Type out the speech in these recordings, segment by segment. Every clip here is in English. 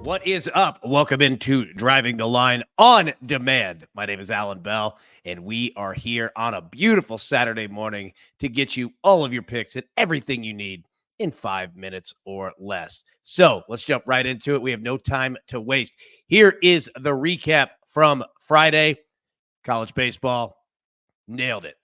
What is up? Welcome into Driving the Line on Demand. My name is Alan Bell, and we are here on a beautiful Saturday morning to get you all of your picks and everything you need in 5 minutes or less. So let's jump right into it. We have no time to waste. Here is the recap from Friday. College baseball, nailed it.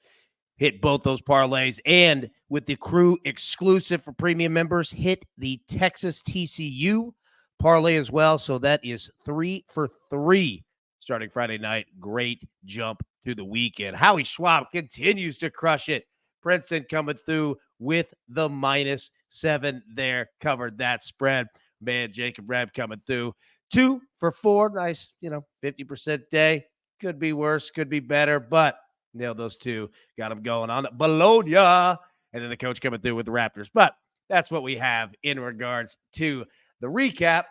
Hit both those parlays, and with the crew exclusive for premium members, hit the Texas TCU parlay as well. So that is 3 for 3 starting Friday night. Great jump to the weekend. Howie Schwab continues to crush it. Princeton coming through with the -7 there. Covered that spread. Man, Jacob Rebb coming through. 2 for 4. Nice, 50% day. Could be worse, could be better, but nailed those two. Got them going on Bologna. And then the coach coming through with the Raptors. But that's what we have in regards to the recap.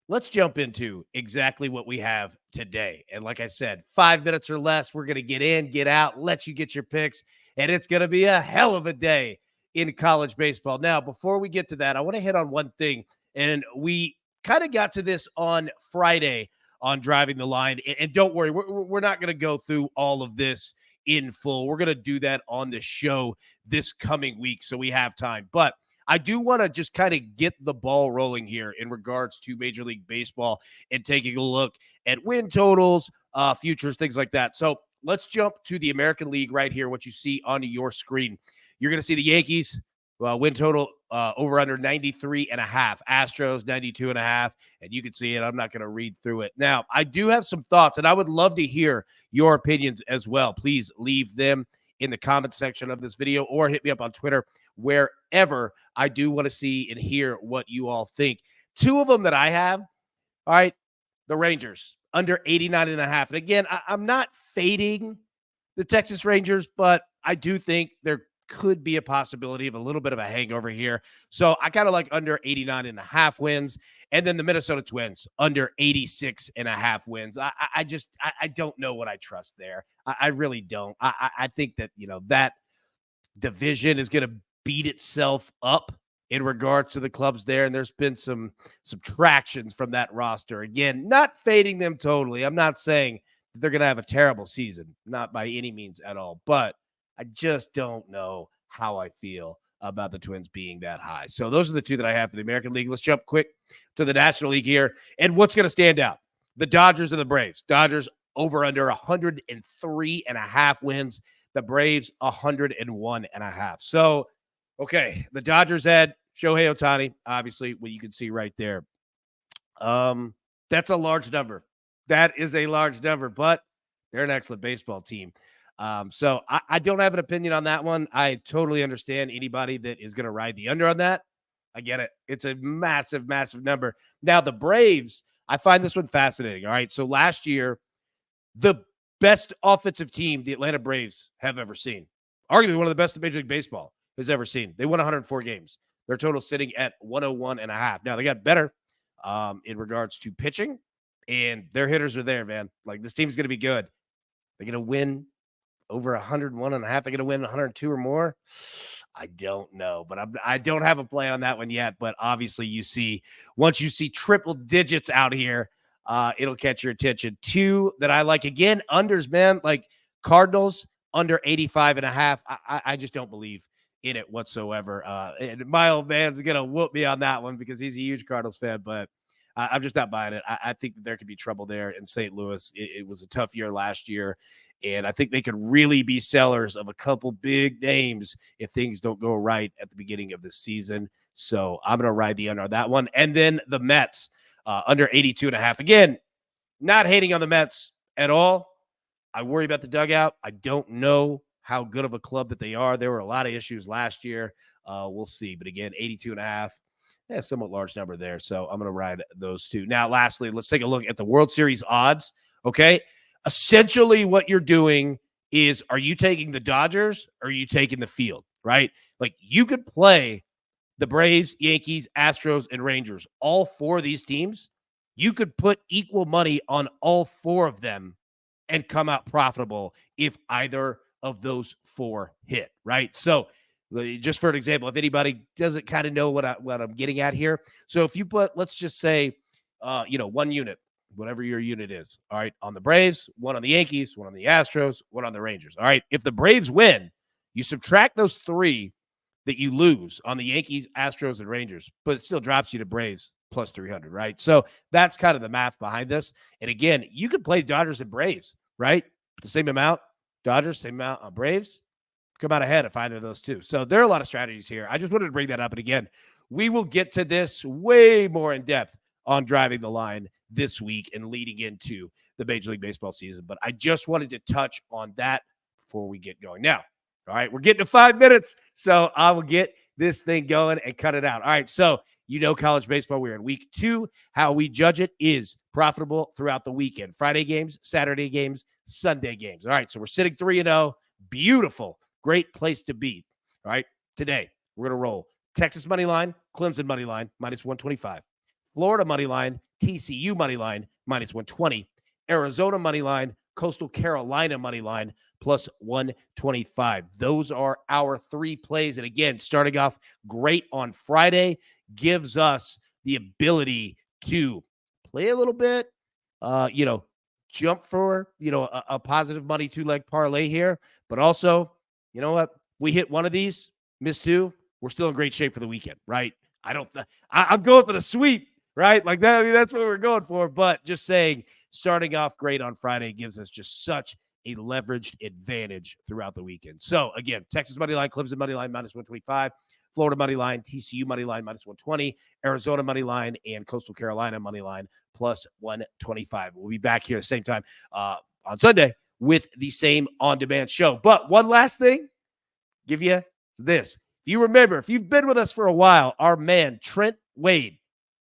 Let's jump into exactly what we have today. And like I said, 5 minutes or less, we're going to get in, get out, let you get your picks, and it's going to be a hell of a day in college baseball. Now, before we get to that, I want to hit on one thing, and we kind of got to this on Friday on Driving the Line. And don't worry, we're not going to go through all of this in full. We're going to do that on the show this coming week, so we have time. But I do want to just kind of get the ball rolling here in regards to Major League Baseball and taking a look at win totals, futures, things like that. So let's jump to the American League right here, what you see on your screen. You're going to see the Yankees, win total over under 93.5, Astros 92.5, and you can see it. I'm not going to read through it. Now, I do have some thoughts, and I would love to hear your opinions as well. Please leave them in the comment section of this video or hit me up on Twitter, wherever. I do want to see and hear what you all think. Two of them that I have, all right, the Rangers, under 89.5. And again, I'm not fading the Texas Rangers, but I do think there could be a possibility of a little bit of a hangover here. So I kind of like under 89.5 wins. And then the Minnesota Twins, under 86.5 wins. I don't know what I trust there. I really don't. I think that, that division is going to beat itself up in regards to the clubs there. And there's been some subtractions from that roster. Again, not fading them totally. I'm not saying that they're going to have a terrible season, not by any means at all. But I just don't know how I feel about the Twins being that high. So those are the two that I have for the American League. Let's jump quick to the National League here. And what's going to stand out? The Dodgers and the Braves. Dodgers over under 103.5 wins. The Braves 101.5. So, okay, the Dodgers had Shohei Ohtani, obviously, what you can see right there. That's a large number. That is a large number, but they're an excellent baseball team. So I don't have an opinion on that one. I totally understand anybody that is going to ride the under on that. I get it. It's a massive, massive number. Now, the Braves, I find this one fascinating. All right. So last year, the best offensive team the Atlanta Braves have ever seen, arguably one of the best that Major League Baseball has ever seen. They won 104 games. Their total sitting at 101.5. Now, they got better in regards to pitching, and their hitters are there, man. Like, this team's going to be good. They're going to win over 101.5. They're going to win 102 or more. I don't know, but I don't have a play on that one yet. But obviously, once you see triple digits out here, it'll catch your attention. Two that I like, again, unders, man, like Cardinals under 85.5. I just don't believe in it whatsoever. And my old man's going to whoop me on that one because he's a huge Cardinals fan, but I'm just not buying it. I think that there could be trouble there in St. Louis. It was a tough year last year, and I think they could really be sellers of a couple big names if things don't go right at the beginning of the season. So I'm going to ride the under on that one. And then the Mets, under 82.5. Again, not hating on the Mets at all. I worry about the dugout. I don't know how good of a club that they are. There were a lot of issues last year. We'll see. But again, 82.5. Yeah, somewhat large number there. So I'm going to ride those two. Now, lastly, let's take a look at the World Series odds. Okay. Essentially, what you're doing is, are you taking the Dodgers or are you taking the field, right? Like, you could play the Braves, Yankees, Astros, and Rangers, all four of these teams. You could put equal money on all four of them and come out profitable if either of those four hit, right? So Just for an example, if anybody doesn't kind of know what I'm getting at here. So if you put, let's just say, one unit, whatever your unit is, all right, on the Braves, one on the Yankees, one on the Astros, one on the Rangers. All right, if the Braves win, you subtract those three that you lose on the Yankees, Astros, and Rangers, but it still drops you to Braves plus 300, right? So that's kind of the math behind this. And again, you could play Dodgers and Braves, right? The same amount, Dodgers, same amount on Braves, come out ahead if either of those two. So there are a lot of strategies here. I just wanted to bring that up. And again, we will get to this way more in depth on driving the line this week and leading into the Major League Baseball season. But I just wanted to touch on that before we get going. Now, all right, we're getting to 5 minutes, so I will get this thing going and cut it out. All right, so college baseball, we're in week 2. How we judge it is profitable throughout the weekend. Friday games, Saturday games, Sunday games. All right, so we're sitting 3-0. Beautiful. Great place to be. All right, today we're going to roll Texas money line, Clemson money line, minus 125. Florida money line, TCU money line, minus 120. Arizona money line, Coastal Carolina money line, plus 125. Those are our 3 plays. And again, starting off great on Friday gives us the ability to play a little bit, jump for, a positive money 2-leg parlay here. But also, you know what? We hit one of these, miss 2, we're still in great shape for the weekend, right? I'm going for the sweep, right? Like that. I mean, that's what we're going for. But just saying, starting off great on Friday gives us just such a leveraged advantage throughout the weekend. So again, Texas money line, Clemson money line, minus 125. Florida money line, TCU money line, minus 120. Arizona money line, and Coastal Carolina money line, plus 125. We'll be back here at the same time on Sunday with the same on-demand show. But one last thing, give you this. If you remember, if you've been with us for a while, our man, Trent Wade,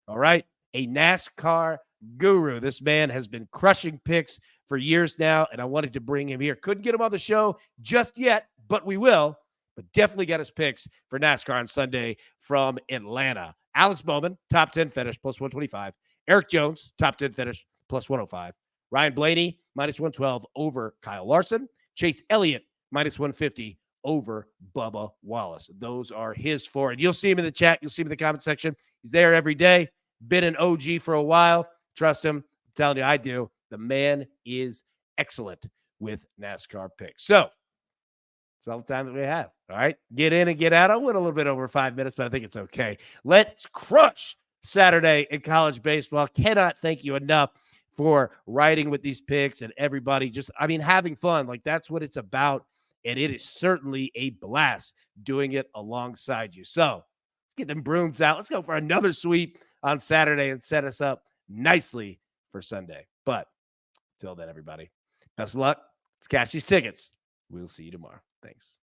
all right, a NASCAR guru. This man has been crushing picks for years now, and I wanted to bring him here. Couldn't get him on the show just yet, but we will. But definitely got his picks for NASCAR on Sunday from Atlanta. Alex Bowman, top 10 finish, plus 125. Eric Jones, top 10 finish, plus 105. Ryan Blaney, minus 112 over Kyle Larson. Chase Elliott, minus 150 over Bubba Wallace. Those are his 4. And you'll see him in the chat. You'll see him in the comment section. He's there every day. Been an OG for a while. Trust him. I'm telling you, I do. The man is excellent with NASCAR picks. So it's all the time that we have. All right. Get in and get out. I went a little bit over 5 minutes, but I think it's okay. Let's crush Saturday in college baseball. Cannot thank you enough for riding with these picks and everybody just, having fun. Like, that's what it's about. And it is certainly a blast doing it alongside you. So let's get them brooms out. Let's go for another sweep on Saturday and set us up nicely for Sunday. But till then, everybody, best of luck. Let's cash these tickets. We'll see you tomorrow. Thanks.